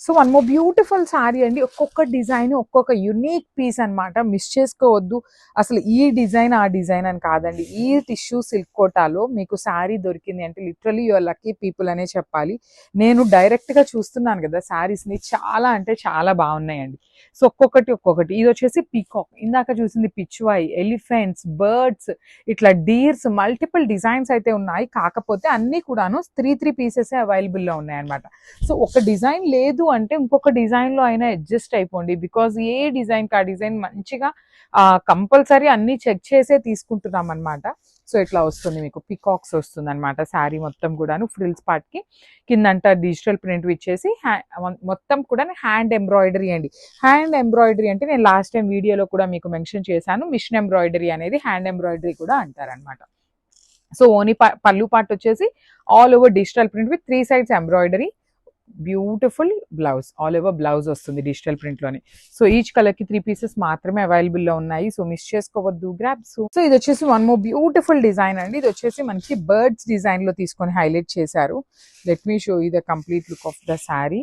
So one more beautiful sari అండి. ఒక్కొక్క design ఒక్కొక్క యునిక్ పీస్ అనమాట. మిస్ చేసుకోవద్దు. అసలు ఈ డిజైన్ ఆ డిజైన్ అని కాదండి. ఈ టిష్యూ సిల్క్ కోటాలో మీకు శారీ దొరికింది అంటే లిటరలీ యువర్ లక్కీ పీపుల్ అనే చెప్పాలి. నేను డైరెక్ట్గా చూస్తున్నాను కదా శారీస్ని, చాలా అంటే చాలా బాగున్నాయండి. సో ఒక్కొక్కటి ఇది వచ్చేసి పీకాక్, ఇందాక చూసింది పిచ్వాయి, ఎలిఫెంట్స్, బర్డ్స్, ఇట్లా డీర్స్, మల్టిపుల్ డిజైన్స్ అయితే ఉన్నాయి. కాకపోతే అన్నీ కూడాను త్రీ పీసెస్ అవైలబుల్లో ఉన్నాయన్నమాట. సో ఒక డిజైన్ లేదు అంటే ఇంకొక డిజైన్లో అయినా అడ్జస్ట్ అయిపోండి. బికాజ్ ఏ డిజైన్కి ఆ డిజైన్ మంచిగా కంపల్సరీ అన్నీ చెక్ చేసే తీసుకుంటున్నాం అనమాట. సో ఇట్లా వస్తుంది మీకు పికాక్స్ వస్తుంది అనమాట. శారీ మొత్తం కూడాను ఫ్రిల్స్ పార్ట్కి కిందంట డిజిటల్ ప్రింట్ ఇచ్చేసి మొత్తం కూడా హ్యాండ్ ఎంబ్రాయిడరీ అండి. హ్యాండ్ ఎంబ్రాయిడరీ అంటే నేను లాస్ట్ టైం వీడియోలో కూడా మీకు మెన్షన్ చేశాను. మిషన్ ఎంబ్రాయిడరీ అనేది హ్యాండ్ ఎంబ్రాయిడరీ కూడా అంటారనమాట. సో ఓన్లీ పళ్ళు పార్ట్ వచ్చేసి all over digital print with 3 sides embroidery. Beautiful blouse, all over blouse వస్తుంది డిజిటల్ ప్రింట్ లోనే. సో ఈచ్ కలర్ కి 3 pieces మాత్రమే అవైలబుల్ లో ఉన్నాయి. సో మిస్ చేసుకోవద్దు, గ్రాబ్. సో ఇది వచ్చేసి వన్ మోర్ బ్యూటిఫుల్ డిజైన్ అండి. ఇది వచ్చేసి మనకి బర్డ్స్ డిజైన్ లో తీసుకొని హైలైట్ చేశారు. Let me show you the complete look of the sari.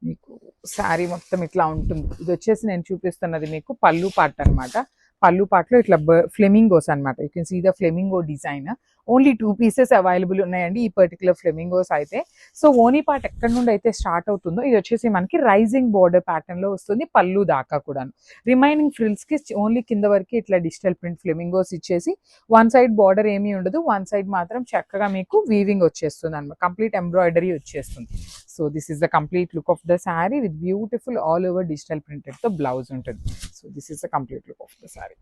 మీకు శారీ మొత్తం ఇట్లా ఉంటుంది. ఇది వచ్చేసి నేను చూపిస్తున్నది మీకు పళ్ళు పార్ట్ అనమాట. పళ్ళు పార్ట్లో ఇట్లా ఫ్లెమింగోస్ అనమాట. You can see the flamingo design. Only 2 pieces available ఉన్నాయండి ఈ పర్టికులర్ ఫ్లెమింగోస్ అయితే. సో ఓనీ పార్ట్ ఎక్కడి నుండి అయితే స్టార్ట్ అవుతుందో ఇది వచ్చేసి మనకి రైజింగ్ బోర్డర్ ప్యాటర్న్ లో వస్తుంది పళ్ళు దాకా కూడాను. రిమైనింగ్ ఫ్రిల్స్ కి ఓన్లీ కింద వరకు ఇట్లా డిజిటల్ ప్రింట్ ఫ్లెమింగోస్ ఇచ్చేసి వన్ సైడ్ బార్డర్ ఏమీ ఉండదు, వన్ సైడ్ మాత్రం చక్కగా మీకు వీవింగ్ వచ్చేస్తుంది అనమాట. కంప్లీట్ ఎంబ్రాయిడరీ వచ్చేస్తుంది. So this is the complete look of the sari with beautiful all over digital printed తో బ్లౌజ్ ఉంటుంది. So this is the complete look of the sari.